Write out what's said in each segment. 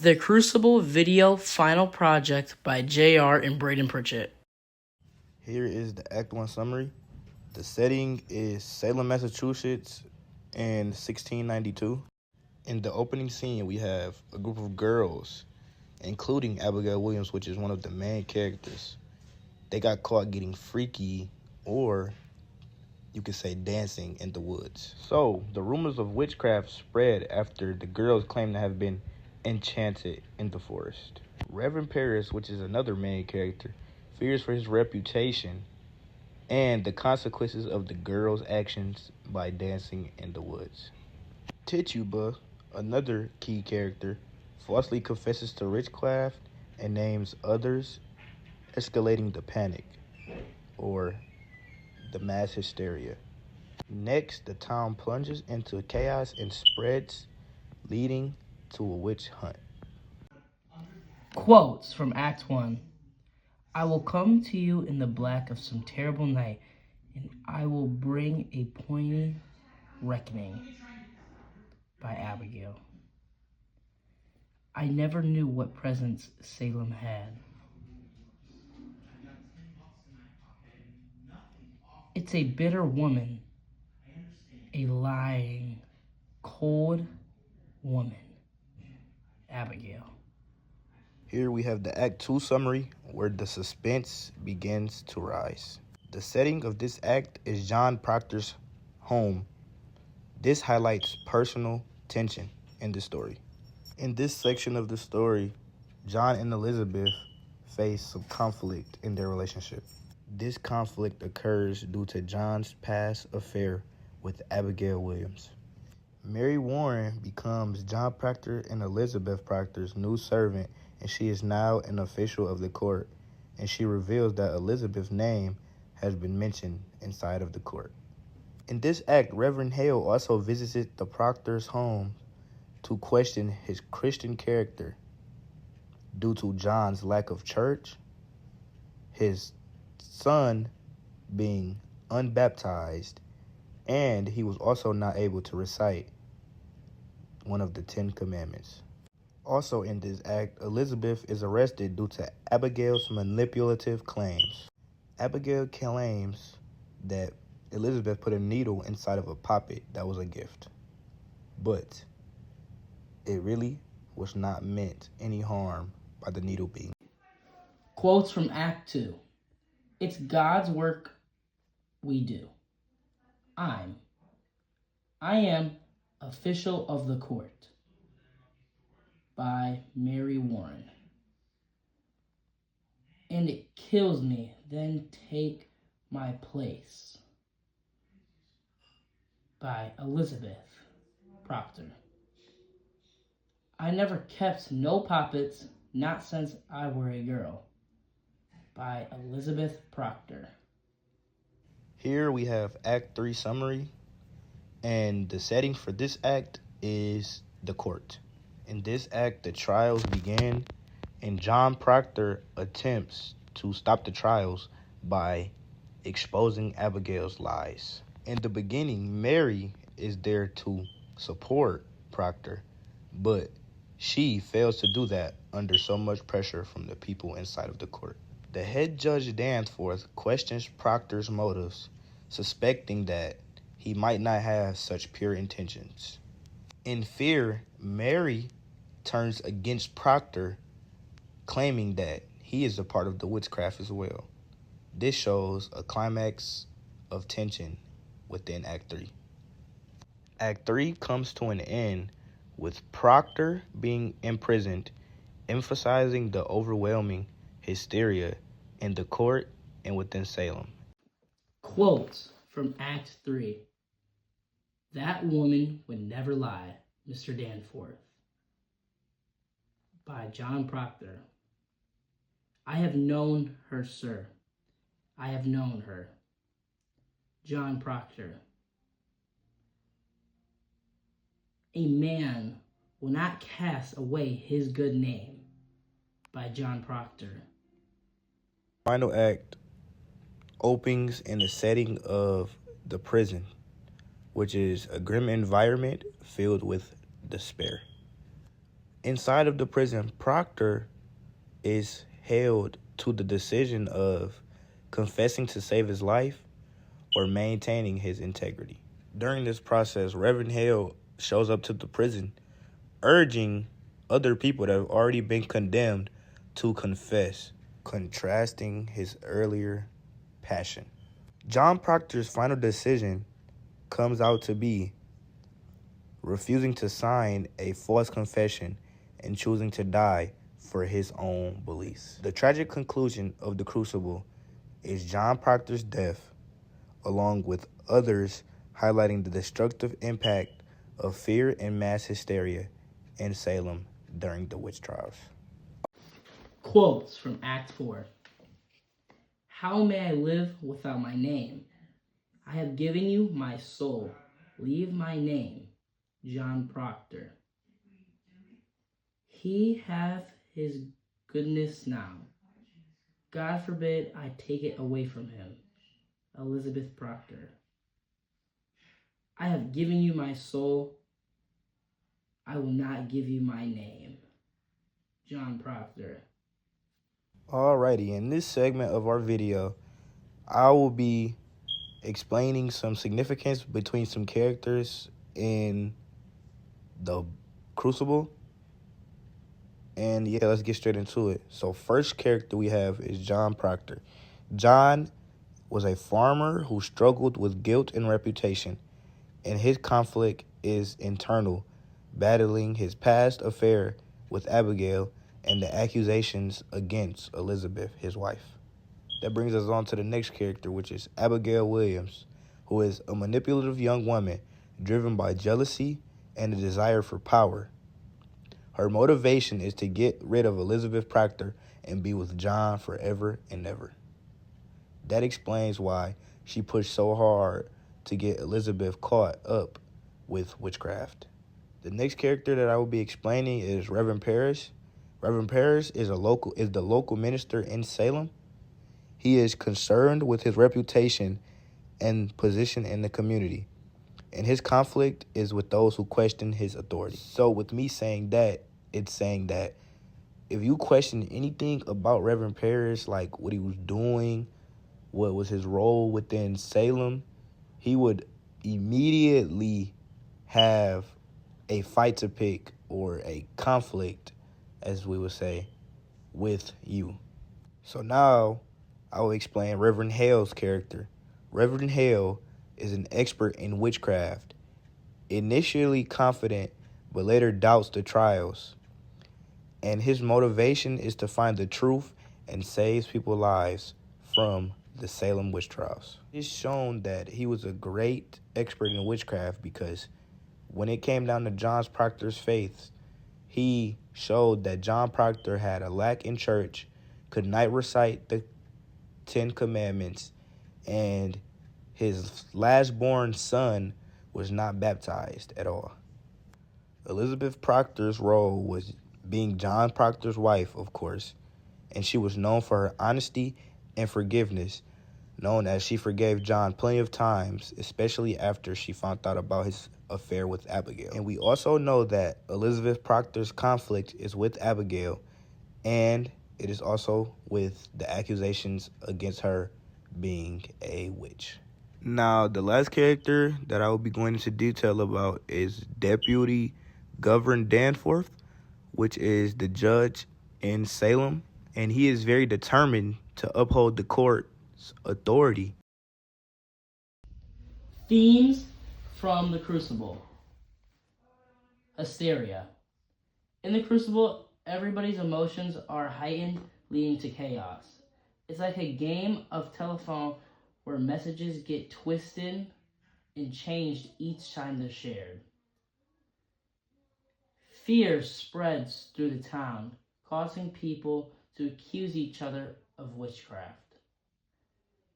The Crucible Video Final Project by J.R. and Braden Pritchett. Here is the Act 1 summary. The setting is Salem, Massachusetts in 1692. In the opening scene, we have a group of girls, including Abigail Williams, which is one of the main characters. They got caught getting freaky, or you could say dancing in the woods. So, the rumors of witchcraft spread after the girls claimed to have been enchanted in the forest. Reverend Paris, which is another main character, fears for his reputation and the consequences of the girls' actions by dancing in the woods. Tituba, another key character, falsely confesses to witchcraft and names others, escalating the panic, or the mass hysteria. Next, the town plunges into chaos and spreads, leading to a witch hunt. Quotes from Act 1. I will come to you in the black of some terrible night, and I will bring a pointy reckoning. By Abigail. I never knew what presence Salem had. It's a bitter woman, a lying, cold woman. Abigail. Here we have the Act 2 summary, where the suspense begins to rise. The setting of this act is John Proctor's home. This highlights personal tension in the story. In this section of the story, John and Elizabeth face some conflict in their relationship. This conflict occurs due to John's past affair with Abigail Williams. Mary Warren becomes John Proctor and Elizabeth Proctor's new servant, and she is now an official of the court, and she reveals that Elizabeth's name has been mentioned inside of the court. In this act, Reverend Hale also visited the Proctor's home to question his Christian character due to John's lack of church, his son being unbaptized, and he was also not able to recite one of the 10 Commandments. Also in this act, Elizabeth is arrested due to Abigail's manipulative claims. Abigail claims that Elizabeth put a needle inside of a poppet that was a gift, but it really was not meant any harm by the needle being. Quotes from Act 2. It's God's work we do. I am official of the court. By Mary Warren. And it kills me, then take my place. By Elizabeth Proctor. I never kept no poppets, not since I were a girl. By Elizabeth Proctor. Here we have Act 3 summary, and the setting for this act is the court. In this act, the trials begin, and John Proctor attempts to stop the trials by exposing Abigail's lies. In the beginning, Mary is there to support Proctor, but she fails to do that under so much pressure from the people inside of the court. The head judge Danforth questions Proctor's motives, suspecting that he might not have such pure intentions. In fear, Mary turns against Proctor, claiming that he is a part of the witchcraft as well. This shows a climax of tension within Act 3. Act 3 comes to an end with Proctor being imprisoned, emphasizing the overwhelming hysteria in the court and within Salem. Quotes from Act 3. That woman would never lie, Mr. Danforth. By John Proctor. I have known her, sir. I have known her. John Proctor. A man will not cast away his good name. By John Proctor. Final act opens in the setting of the prison, which is a grim environment filled with despair. Inside of the prison, Proctor is held to the decision of confessing to save his life or maintaining his integrity. During this process, Reverend Hale shows up to the prison, urging other people that have already been condemned to confess, contrasting his earlier passion. John Proctor's final decision comes out to be refusing to sign a false confession and choosing to die for his own beliefs. The tragic conclusion of the crucible is John Proctor's death, along with others highlighting the destructive impact of fear and mass hysteria in Salem during the witch trials. Quotes from Act 4. How may I live without my name? I have given you my soul. Leave my name. John Proctor. He hath his goodness now. God forbid I take it away from him. Elizabeth Proctor. I have given you my soul. I will not give you my name. John Proctor. Alrighty, in this segment of our video, I will be explaining some significance between some characters in the Crucible. And yeah, let's get straight into it. So first character we have is John Proctor. John was a farmer who struggled with guilt and reputation, and his conflict is internal, battling his past affair with Abigail and the accusations against Elizabeth, his wife. That brings us on to the next character, which is Abigail Williams, who is a manipulative young woman driven by jealousy and a desire for power. Her motivation is to get rid of Elizabeth Proctor and be with John forever and ever. That explains why she pushed so hard to get Elizabeth caught up with witchcraft. The next character that I will be explaining is Reverend Parrish. Reverend Parrish is the local minister in Salem. He is concerned with his reputation and position in the community, and his conflict is with those who question his authority. So with me saying that, it's saying that if you question anything about Reverend Parrish, like what he was doing, what was his role within Salem, he would immediately have a fight to pick, or a conflict, as we would say, with you. So now I will explain Reverend Hale's character. Reverend Hale is an expert in witchcraft, initially confident but later doubts the trials. And his motivation is to find the truth and saves people's lives from the Salem witch trials. It's shown that he was a great expert in witchcraft because when it came down to John Proctor's faith, he showed that John Proctor had a lack in church, could not recite the 10 Commandments, and his last-born son was not baptized at all. Elizabeth Proctor's role was being John Proctor's wife, of course, and she was known for her honesty and forgiveness, known as she forgave John plenty of times, especially after she found out about his affair with Abigail. And we also know that Elizabeth Proctor's conflict is with Abigail, and it is also with the accusations against her being a witch. Now, the last character that I will be going into detail about is Deputy Governor Danforth, which is the judge in Salem, and he is very determined to uphold the court's authority. Themes from the Crucible. Hysteria. In the Crucible, everybody's emotions are heightened, leading to chaos. It's like a game of telephone where messages get twisted and changed each time they're shared. Fear spreads through the town, causing people to accuse each other of witchcraft.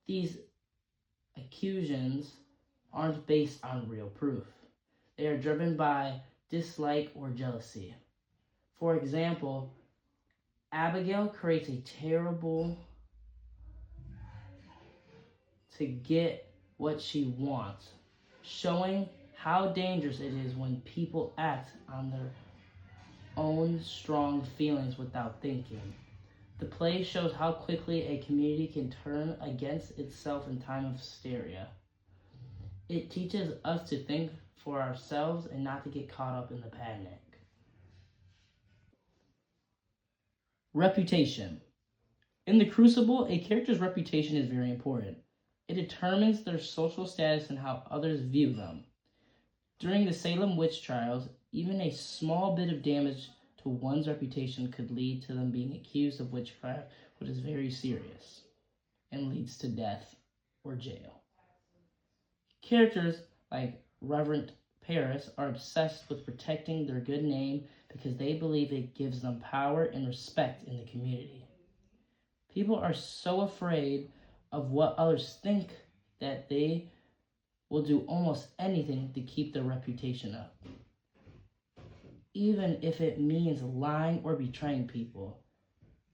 These accusations aren't based on real proof. They are driven by dislike or jealousy. For example, Abigail creates a terrible to get what she wants, showing how dangerous it is when people act on their own strong feelings without thinking. The play shows how quickly a community can turn against itself in time of hysteria. It teaches us to think for ourselves and not to get caught up in the panic. Reputation. In the Crucible, a character's reputation is very important. It determines their social status and how others view them. During the Salem witch trials, even a small bit of damage to one's reputation could lead to them being accused of witchcraft, which is very serious and leads to death or jail. Characters like Reverend Paris are obsessed with protecting their good name because they believe it gives them power and respect in the community. People are so afraid of what others think that they will do almost anything to keep their reputation up, even if it means lying or betraying people.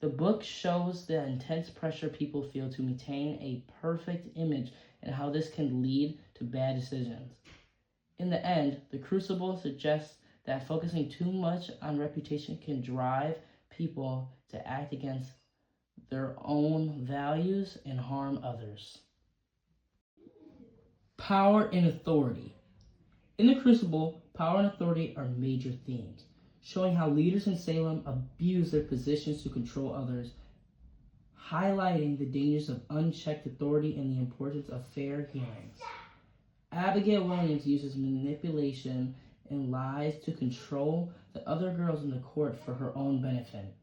The book shows the intense pressure people feel to maintain a perfect image and how this can lead to bad decisions. In the end, the Crucible suggests that focusing too much on reputation can drive people to act against their own values and harm others. Power and authority. In the Crucible, power and authority are major themes, showing how leaders in Salem abuse their positions to control others, highlighting the dangers of unchecked authority and the importance of fair hearings. Abigail Williams uses manipulation and lies to control the other girls in the court for her own benefit.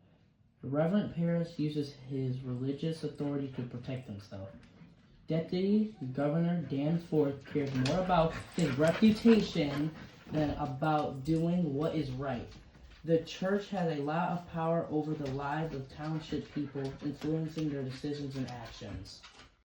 Reverend Paris uses his religious authority to protect himself. Deputy Governor Danforth cares more about his reputation than about doing what is right. The church has a lot of power over the lives of township people, influencing their decisions and actions.